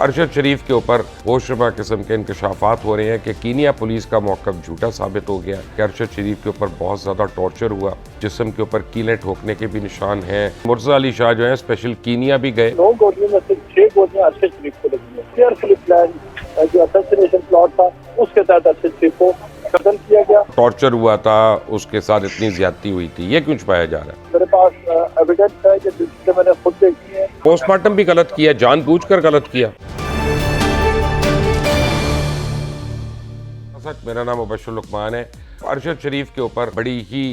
अरशद शरीफ के ऊपर होशरुबा किस्म के इंकशाफात हो रहे हैं कि कीनिया पुलिस का मौक़िफ़ झूठा साबित हो गया कि अरशद शरीफ के ऊपर बहुत ज़्यादा टॉर्चर हुआ, जिस्म के ऊपर कीलें ठोकने के भी निशान हैं। मुर्तज़ा अली शाह जो है स्पेशल कीनिया भी गए। 9 गोलियों में से 6 गोलियां अरशद शरीफ को लगी हैं। केयरफुली प्लान जो असैसिनेशन प्लॉट था उसके तहत अरशद शरीफ को कत्ल किया गया। टॉर्चर हुआ था, उसके साथ इतनी ज्यादती हुई थी, ये क्यों छुपाया जा रहा है? मेरे पास एविडेंस है कि जिससे मैंने खुद देखी है। पोस्टमार्टम भी गलत किया, जानबूझकर गलत किया। सच, मेरा नाम मुबश्शिर लुकमान है। अरशद शरीफ के ऊपर बड़ी ही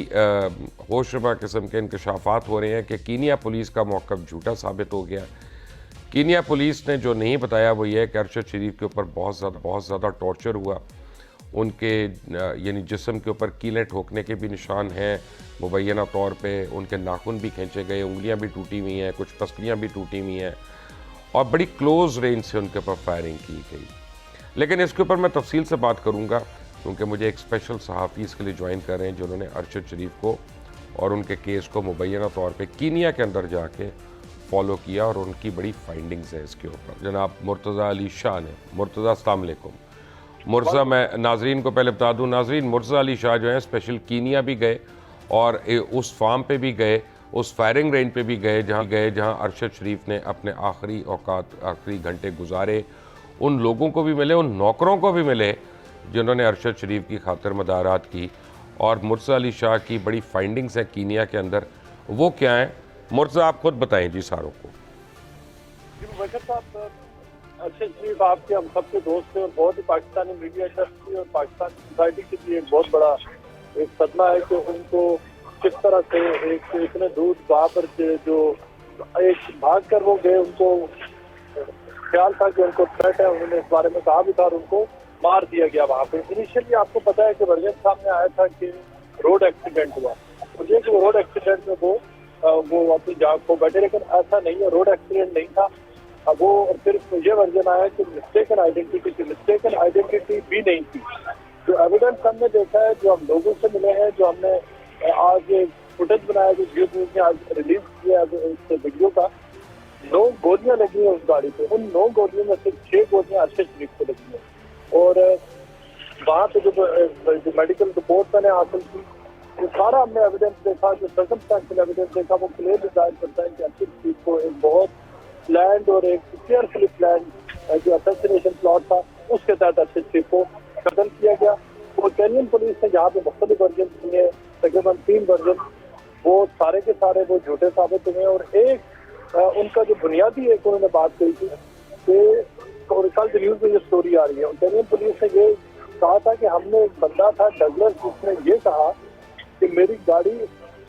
होशरुबा किस्म के इंकशाफात हो रहे हैं कि कीनिया पुलिस का मौक़िफ़ झूठा साबित हो गया। कीनिया पुलिस ने जो नहीं बताया वो ये है कि अरशद शरीफ के ऊपर बहुत ज़्यादा टॉर्चर हुआ। उनके यानी जिस्म के ऊपर कीलें ठोकने के भी निशान हैं मुबैना तौर पे। उनके नाखून भी खींचे गए, उंगलियां भी टूटी हुई हैं, कुछ पसलियां भी टूटी हुई हैं और बड़ी क्लोज रेंज से उनके ऊपर फायरिंग की गई। लेकिन इसके ऊपर मैं तफसील से बात करूंगा क्योंकि मुझे एक स्पेशल सहाफ़ी इसके लिए ज्वाइन कर रहे हैं जिन्होंने अरशद शरीफ को और उनके केस को मुबैना तौर पर कीनिया के अंदर जाके फॉलो किया और उनकी बड़ी फाइंडिंग्स है इसके ऊपर। जनाब मुर्तज़ा अली शाह ने। मुर्तज़ा, अस्सलाम वालेकुम। मुर्तज़ा, मैं नाजरीन को पहले बता दूं, नाजरीन मुर्तज़ा अली शाह जो है स्पेशल कीनिया भी गए और उस फार्म पे भी गए, उस फायरिंग रेंज पे भी गए जहां अरशद शरीफ ने अपने आखिरी औकात, आखिरी घंटे गुजारे। उन लोगों को भी मिले, उन नौकरों को भी मिले जिन्होंने अरशद शरीफ की खातिर मदारात की। और मुर्तज़ा अली शाह की बड़ी फाइंडिंग्स हैं कीनिया के अंदर, वो क्या हैं? मुर्तज़ा, आप खुद बताएँ जी सारों को। अरशद शरीफ आपके हम सबके दोस्त हैं और बहुत ही पाकिस्तानी मीडिया इंडस्ट्री और पाकिस्तानी सोसाइटी के लिए एक बहुत बड़ा एक सदमा है कि उनको किस तरह से एक इतने दूर वहाँ पर जो एक भाग कर वो गए, उनको ख्याल था कि उनको थ्रेट है, उन्होंने इस बारे में कहा भी था और उनको मार दिया गया वहाँ पे। इनिशियली आपको पता है कि वर्जन सामने आया था कि रोड एक्सीडेंट हुआ, मुझे कि रोड एक्सीडेंट में वो अपनी जान खो बैठे, लेकिन ऐसा नहीं है, रोड एक्सीडेंट नहीं था। अब वो सिर्फ ये वर्जन आया कि मिस्टेकन आइडेंटिटी थी, मिस्टेकन आइडेंटिटी भी नहीं थी। जो एविडेंस हमने देखा है, जो हम लोगों से मिले हैं, जो हमने आज फुटेज बनाया, जो जियो न्यूज ने आज रिलीज किया उस वीडियो का, 9 गोलियां लगी हैं उस गाड़ी पे। उन 9 गोलियों में से 6 गोलियां अरशद शरीफ को लगी हैं और वहाँ पे जो मेडिकल रिपोर्ट मैंने हासिल की, वो सारा हमने एविडेंस देखा, जो सर्कमस्टेंशियल एविडेंस देखा, वो क्लियरली जाहिर करता है कि अरशद शरीफ को एक बहुत प्लान और एक केयरफुली प्लान जो असैसिनेशन प्लॉट था उसके तहत अरशद शरीफ को कत्ल किया गया। और केनियन पुलिस ने जहाँ पे मुख्तलिफ वर्जन दिए, तकरीबन 3 वर्जन, वो सारे के सारे वो झूठे साबित हुए। और एक उनका जो बुनियादी एक उन्होंने बात कही थी कि और कल न्यूज में ये स्टोरी आ रही है, केनियन पुलिस ने ये कहा था कि हमने एक बंदा था डगलस, जिसने ये कहा कि मेरी गाड़ी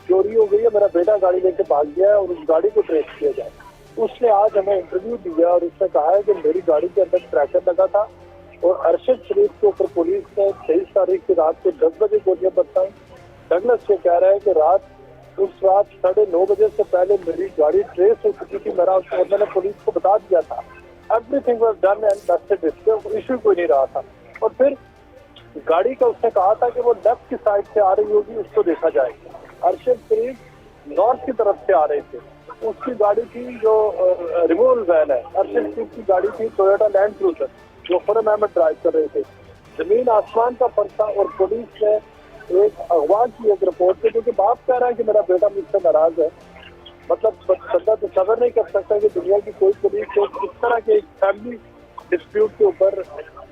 चोरी हो गई है, मेरा बेटा गाड़ी लेके भाग गया है और उस गाड़ी को ट्रेस किया जाए। उसने आज हमें इंटरव्यू दिया और उसने कहा है कि मेरी गाड़ी के अंदर ट्रैकर लगा था और अरशद शरीफ के ऊपर पुलिस ने 23 तारीख की रात को 10 बजे गोलियां बरसाई। डगलस ये कह रहा है कि उस रात 9:30 बजे से पहले मेरी गाड़ी ट्रेस हो चुकी थी, और मैंने पुलिस को बता दिया था। Everything was done and dusted, इससे इशू कोई नहीं रहा था। और फिर गाड़ी का उसने कहा था कि वो लेफ्ट की साइड से आ रही होगी, उसको देखा जाएगा। अरशद शरीफ नॉर्थ की तरफ से आ रहे थे, उसकी गाड़ी थी जो रिमूवल वैन है, अरशद शरीफ की गाड़ी थी टोयोटा लैंड क्रूजर, जो खुरम अहमद ड्राइव कर रहे थे। जमीन आसमान का फर्क था और पुलिस ने एक अगवा की एक रिपोर्ट पे, क्योंकि बाप कह रहा है कि मेरा बेटा मुझसे नाराज है। मतलब बंदा तो सबर नहीं कर सकता कि दुनिया की कोई पुलिस को इस तरह के एक फैमिली डिस्प्यूट के ऊपर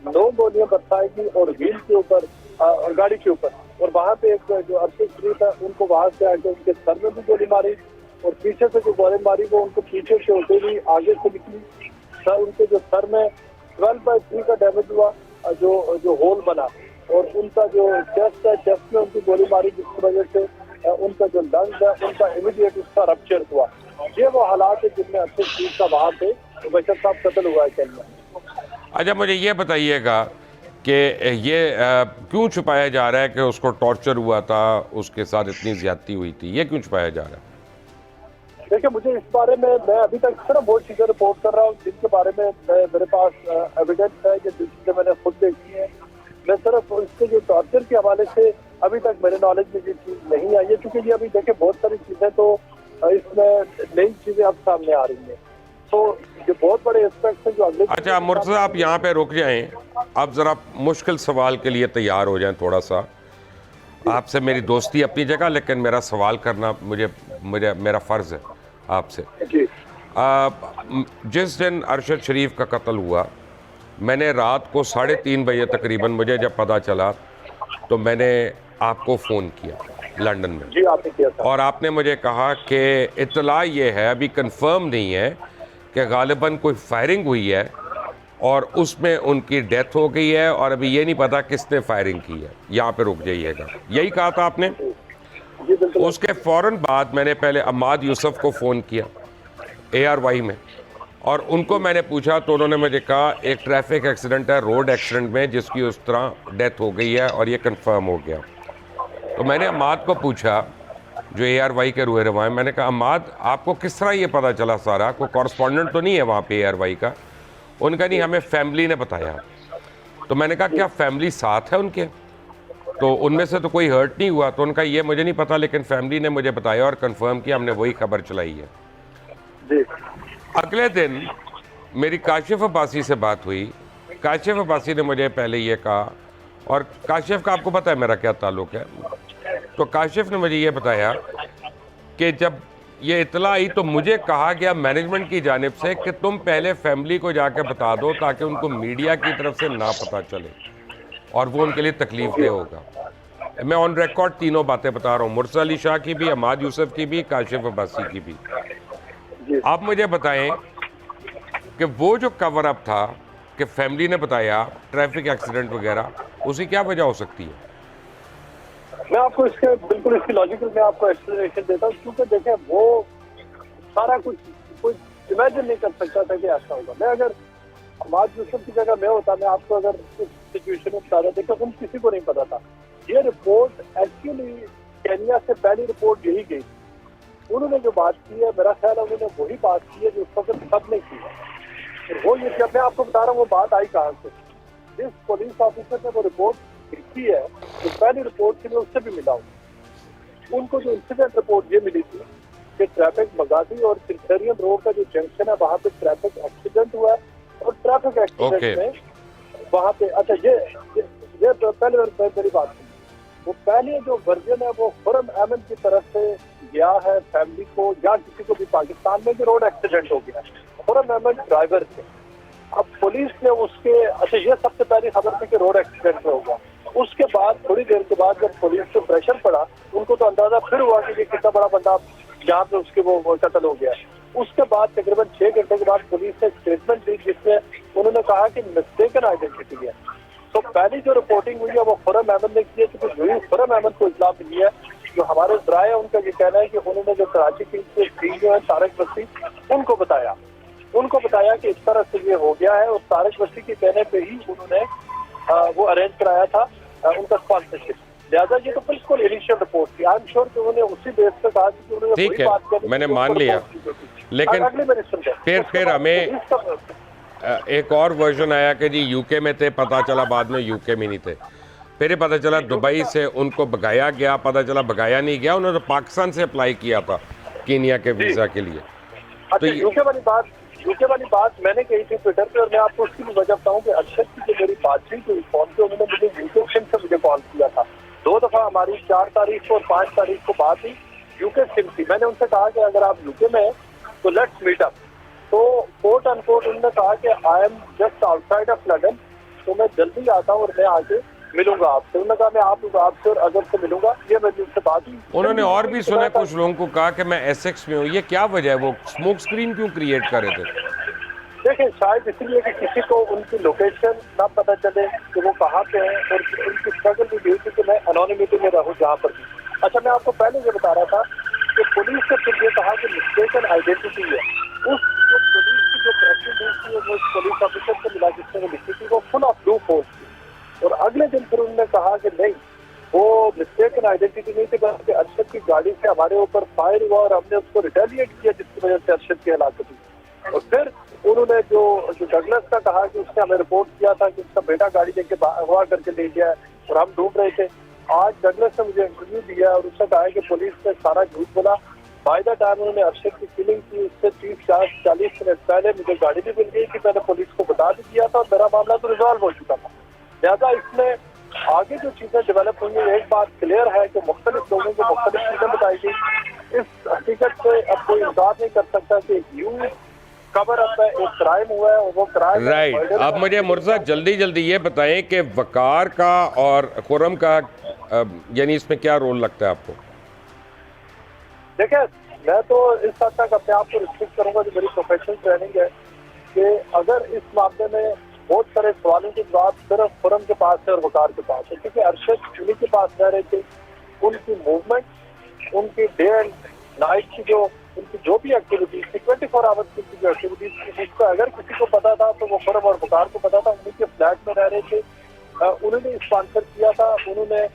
9 गोलियां बरसाएगी और व्हील के ऊपर और गाड़ी के ऊपर। और वहाँ पे एक जो अरशद शरीफ है, उनको वहाँ से आके उनके सर में भी गोली मारी और पीछे से जो गोली मारी वो उनको पीछे से होते हुई आगे से निकली। सर, उनके जो सर में 12/3 का डैमेज हुआ, जो होल बना, और उनका जो चेस्ट है, चेस्ट में उनकी गोली मारी, जिसकी वजह से उनका जो लंग्स है उनका इमीडिएट उसका रप्चर हुआ। ये वो हालात है जिनमें अरशद शरीफ का वहाँ पे मुबश्शिर साहब कत्ल हुआ है केनिया। अच्छा, मुझे ये बताइएगा कि ये क्यों छुपाया जा रहा है कि उसको टॉर्चर हुआ था, उसके साथ इतनी ज्यादती हुई थी, ये क्यों छुपाया जा रहा है? देखिए, मुझे इस बारे में मैं अभी तक सिर्फ बहुत चीज़ें रिपोर्ट कर रहा हूँ जिनके बारे में मेरे पास एविडेंस है, कि जिससे मैंने खुद देखी है। मैं सिर्फ इसके जो टॉर्चर के हवाले से अभी तक मेरे नॉलेज में ये चीज़ नहीं आई है, क्योंकि ये अभी देखिए बहुत सारी चीज़ें तो इसमें नई चीज़ें अब सामने आ रही हैं। तो जो बहुत बड़े एस्पेक्ट हैं जो अगले। अच्छा मुर्तज़ा, आप यहाँ पे रुक जाएं, आप ज़रा मुश्किल सवाल के लिए तैयार हो जाएं थोड़ा सा। आपसे मेरी दोस्ती अपनी जगह, लेकिन मेरा सवाल करना मेरा फ़र्ज़ है आपसे। जी। जिस दिन अरशद शरीफ का कत्ल हुआ, मैंने रात को 3:30 बजे तकरीबन मुझे जब पता चला तो मैंने आपको फ़ोन किया लंदन में। जी, आपने किया था। और आपने मुझे कहा कि इत्तला ये है, अभी कंफर्म नहीं है, कि गालिबन कोई फायरिंग हुई है और उसमें उनकी डेथ हो गई है और अभी ये नहीं पता किसने फायरिंग की है। यहाँ पे रुक जाइएगा, यही कहा था आपने। जी बिल्कुल। उसके फ़ौरन बाद मैंने पहले अम्माद यूसुफ को फ़ोन किया ARY में, और उनको मैंने पूछा तो उन्होंने मुझे कहा एक ट्रैफिक एक्सीडेंट है, रोड एक्सीडेंट में, जिसकी उस तरह डेथ हो गई है और ये कंफर्म हो गया। तो मैंने अम्माद को पूछा जो ARY के रूए रवा हैं, मैंने कहा अम्माद आपको किस तरह ये पता चला सारा, कोई कॉरस्पॉन्डेंट तो नहीं है वहाँ पे ARY का? उनका नहीं, हमें फैमिली ने बताया। तो मैंने कहा क्या फैमिली साथ है उनके? तो उनमें से तो कोई हर्ट नहीं हुआ। तो उनका ये मुझे नहीं पता, लेकिन फैमिली ने मुझे बताया और कंफर्म किया, हमने वही खबर चलाई है। जी। अगले दिन मेरी काशिफ अब्बासी से बात हुई। काशिफ अब्बासी ने मुझे पहले ये कहा, और काशिफ का आपको पता है मेरा क्या ताल्लुक़ है, तो काशिफ ने मुझे ये बताया कि जब ये इतला आई तो मुझे कहा गया मैनेजमेंट की जानिब से कि तुम पहले फैमिली को जाके बता दो ताकि उनको मीडिया की तरफ से ना पता चले और वो उनके लिए तकलीफ दे होगा। मैं ऑन रिकॉर्ड तीनों बातें बता रहा हूँ, मुर्तज़ा अली शाह की भी, अम्माद यूसुफ की भी, काशिफ अब्बासी की भी। आप मुझे बताएं कि वो जो कवर अप था कि फैमिली ने बताया ट्रैफिक एक्सीडेंट वगैरह, उसकी क्या वजह हो सकती है? मैं आपको इसके बिल्कुल इसकी लॉजिकल मैं आपको एक्सप्लेनेशन देता हूँ, क्योंकि देखें वो सारा कुछ कोई इमेजिन नहीं कर सकता था कि ऐसा होगा। मैं अगर अम्माद यूसुफ की जगह मैं होता, मैं आपको अगर इस सिचुएशन में बता रहा, देखो उन किसी को नहीं पता था। ये रिपोर्ट एक्चुअली केनिया से पहली रिपोर्ट यही गई। उन्होंने जो बात की है, मेरा ख्याल है उन्होंने वही बात की है जो उस वक्त सबने की है। और वो ये जब मैं आपको बता रहा हूँ वो बात आई कहाँ से, जिस पुलिस ऑफिसर ने वो रिपोर्ट लिखी है, तो पहली रिपोर्ट के लिए उससे भी मिला हूँ। उनको जो इंसिडेंट रिपोर्ट ये मिली थी कि ट्रैफिक मगादी और सिंथेरियम रोड का जो जंक्शन है वहाँ पे ट्रैफिक एक्सीडेंट हुआ है, और ट्रैफिक एक्सीडेंट में वहाँ पे, अच्छा ये पहले मेरी बात थी, वो पहले जो वर्जन है वो खुरम अहमद की तरफ से गया है फैमिली को या किसी को भी पाकिस्तान में भी रोड एक्सीडेंट हो गया, खुरम अहमद ड्राइवर थे। अब पुलिस ने उसके, अच्छा ये सबसे पहली खबर थी कि रोड एक्सीडेंट हो गया। उसके बाद थोड़ी देर के बाद जब पुलिस को प्रेशर पड़ा, उनको तो अंदाजा फिर हुआ कि ये कितना बड़ा बंदा जहाँ पे उसके वो कत्ल हो गया। उसके बाद तकरीबन 6 घंटे के बाद पुलिस ने स्टेटमेंट दी जिसमें उन्होंने कहा कि मिस्टेकन आइडेंटिटी है। तो पहली जो रिपोर्टिंग हुई है वो खुरम अहमद ने की है, क्योंकि खुरम अहमद को इत्तला मिली है। जो हमारे ड्राई है उनका ये कहना है कि उन्होंने जो कराची की जो है तारक बस्ती उनको बताया कि इस तरह से ये हो गया है, और तारक बस्ती के कहने पे ही उन्होंने वो अरेंज कराया था उनका स्पॉन्सरशिप। लिहाजा ये तो बिल्कुल इनिशियल रिपोर्ट थी। आई एम श्योर कि उन्होंने उसी बेस पे कहा कि उन्होंने ठीक है, मैंने मान लिया, लेकिन फिर हमें एक और वर्जन आया कि जी यूके में थे, पता चला बाद में यूके में नहीं थे। फिर ये पता चला दुबई से उनको भगाया गया, पता चला भगाया नहीं गया, उन्होंने तो पाकिस्तान से अप्लाई किया था कीनिया के वीज़ा के लिए। तो यूके वाली बात मैंने कही थी ट्विटर पे, और मैं आपको उसकी भी वजह बताऊं कि अरशद की जो मेरी बातचीत हुई फोन पे, उन्होंने मुझे यूके सिम से मुझे कॉल किया था। 2 दफा हमारी 4 तारीख को और 5 तारीख को बात हुई, यूके सिम थी। मैंने उनसे कहा कि अगर आप यूके में हैं तो लेट्स मीट अप। तो कोट अनकोट उन्होंने कहा कि I am just outside of London, तो मैं जल्दी आता हूँ और मैं आके मिलूंगा आपसे। उन्होंने कहा मैं आपसे और अगर से मिलूंगा। ये मेरी उनसे बात हुई। उन्होंने और भी सुना कुछ लोगों को कहा कि मैं एसेक्स में हूँ, ये क्या वजह है? वो स्मोक स्क्रीन क्यों क्रिएट कर रहे थे? देखिए शायद इसलिए कि किसी को उनकी लोकेशन ना पता चले कि वो कहाँ पे हैं, और उनकी स्ट्रगल भी यही थी कि मैं एनोनिमिटी में रहूँ जहाँ पर भी। अच्छा, मैं आपको पहले ये बता रहा था कि पुलिस ने फिर ये कहा कि मिस्टेकन आइडेंटिटी है। उस जो पुलिस की जो प्रेसिडेंट थी वो पुलिस ऑफिसर से मिला जिसने वो लिखी थी, वो फुल ऑफ ब्लू फोर्स थी। और अगले दिन फिर उन्होंने कहा कि नहीं, वो मिस्टेकन आइडेंटिटी नहीं थी, बल्कि अरशद की गाड़ी से हमारे ऊपर फायर हुआ और हमने उसको रिटेलिएट किया, जिसकी वजह से अरशद की हलाकत हुई। और फिर उन्होंने जो डगलस का कहा कि उसने हमें रिपोर्ट किया था कि उसका बेटा गाड़ी लेके अगवा करके ले गया है और हम ढूंढ रहे थे। आज डगलस ने मुझे इंटरव्यू दिया और उसने कहा कि पुलिस ने सारा झूठ बोला बाय द टाइम उन्होंने अरशद की किलिंग की, उससे 30-40 मिनट पहले मुझे गाड़ी भी मिल गई थी, मैंने पुलिस को बता भी दिया था और मेरा मामला तो रिजॉल्व हो चुका था। लिहाजा इसमें आगे जो चीजें डेवलप हुई है, एक बात क्लियर है कि मुख्तलिफ लोगों को मुख्तलिफ चीजें बताई गई। इस हकीकत से अब कोई इनकार नहीं कर सकता कि ह्यूज कवर अप है, एक क्राइम हुआ है और वो क्राइम राइट। अब मुझे मुर्तज़ा जल्दी ये बताएं कि वकार का और खुर्रम का यानी इसमें क्या रोल लगता है आपको? देखिए, मैं तो इस हद तक अपने आप को रिस्ट्रिक्ट करूंगा, जो मेरी प्रोफेशनल ट्रेनिंग है, कि अगर इस मामले में बहुत सारे सवालों के जवाब सिर्फ खुर्रम के पास है और वकार के पास है, क्योंकि अरशद उन्हीं के पास रह रहे थे, उनकी मूवमेंट, उनकी डे एंड नाइट की जो उनकी जो भी एक्टिविटीज थी, 24 आवर्स की जो एक्टिविटीज थी, उसका अगर किसी को पता था तो वो खुर्रम और वकार को पता था। उन्हीं के फ्लैट में रह रहे थे, उन्होंने स्पॉन्सर किया था, उन्होंने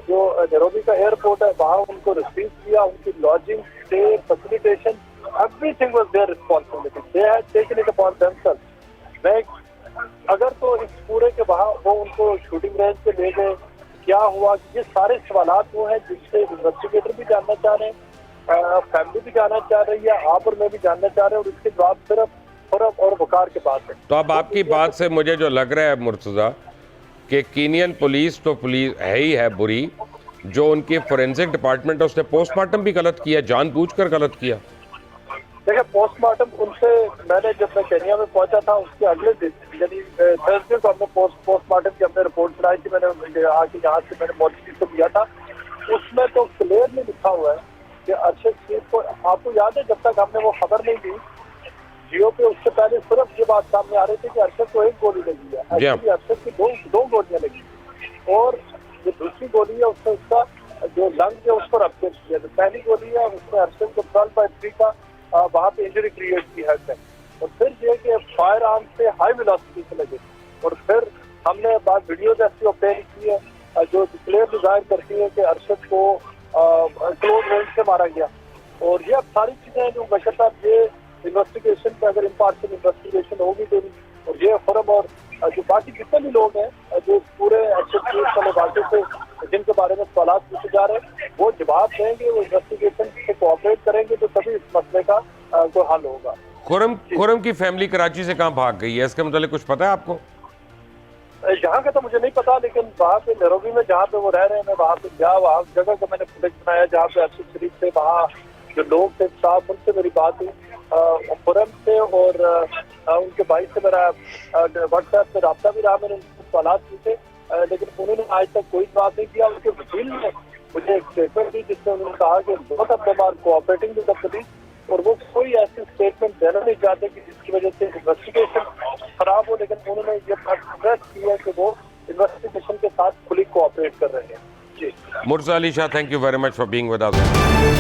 जो नैरोबी का एयरपोर्ट है वहाँ उनको रिसीव किया, उनकी lodging, stay, facilitation, everything was their responsibility, they had taken it upon themselves. मैं अगर तो इस पूरे के वहाँ वो उनको शूटिंग रेंज पे ले गए, क्या हुआ, ये सारे सवालात वो हैं जिससे इन्वेस्टिगेटर भी जानना चाह रहे हैं, फैमिली भी जानना चाह रही है, आप और मैं भी जानना चाह रहे हैं, और इसके जवाब सिर्फ खुर्रम और वकार के पास है। तो अब आपकी बात से मुझे जो लग रहा है मुर्तज़ा कि कीनियन पुलिस तो पुलिस है ही है बुरी, जो उनकी फोरेंसिक डिपार्टमेंट है उसने पोस्टमार्टम भी गलत किया, जानबूझकर गलत किया। देखिए, पोस्टमार्टम उनसे मैंने जब मैं केन्या में पहुंचा था उसके अगले दिन यानी थर्सडे को हमने पोस्टमार्टम की हमने रिपोर्ट सुनाई थी, मैंने आके यहाँ से मैंने मौलवी को दिया था। उसमें तो क्लियरली लिखा हुआ है कि अरशद शरीफ को, आपको याद है जब तक हमने वो खबर नहीं दी जियो पे, उससे पहले सिर्फ ये बात सामने आ रही थी कि अरशद को एक गोली लगी है, एक्चुअली अरशद की दो गोलियां लगी, और जो दूसरी गोली है उसने उसका जो लंग है उसको रप्चर किया। तो पहली गोली है उसने अरशद को 12/3 का वहाँ पे इंजरी क्रिएट की हेड में, और फिर ये कि फायर आर्म से हाई वेलोसिटी से लगे, और फिर हमने बाद वीडियो ऐसी ऑब्टेन की है जो क्लियर जाहिर करती है कि अरशद को क्लोज रेंज से मारा गया। और ये अब सारी चीजें जो बशर्ता ये इन्वेस्टिगेशन पे अगर इम्पार्शियल इन्वेस्टिगेशन होगी तो, और ये खुर्रम और जो बाकी जितने भी लोग हैं जो पूरे वाले बातों से जिनके बारे में सवाल पूछे जा रहे हैं वो जवाब देंगे, वो इन्वेस्टिगेशन से कोऑपरेट करेंगे तो तभी इस मसले का कोई हल होगा। खुर्रम की फैमिली कराची से कहाँ भाग गई है, इसके मतलब कुछ पता है आपको? यहाँ का तो मुझे नहीं पता, लेकिन वहाँ पे नैरोबी में जहाँ पे वो रह रहे हैं, मैं वहाँ पे गया, वहाँ जगह को मैंने फुटेज बनाया जहाँ पे अरशद शरीफ से, वहाँ जो लोग थे साहब उनसे मेरी बात हुई, खुर्रम से और उनके भाई से मेरा व्हाट्सएप पे रब्ता भी रहा, मैंने उनसे सवाल पूछे, लेकिन उन्होंने आज तक कोई जवाब नहीं दिया। उनके वकील ने मुझे एक स्टेटमेंट दी जिसमें उन्होंने कहा कि बहुत of them are cooperating with the police, और वो कोई ऐसी स्टेटमेंट देना नहीं चाहते कि जिसकी वजह से इन्वेस्टिगेशन खराब हो, लेकिन उन्होंने ये बात स्ट्रेस की है कि वो इन्वेस्टिगेशन के साथ खुली कोऑपरेट कर रहे हैं। जी Murtaza Ali Shah, thank you very much for being with us.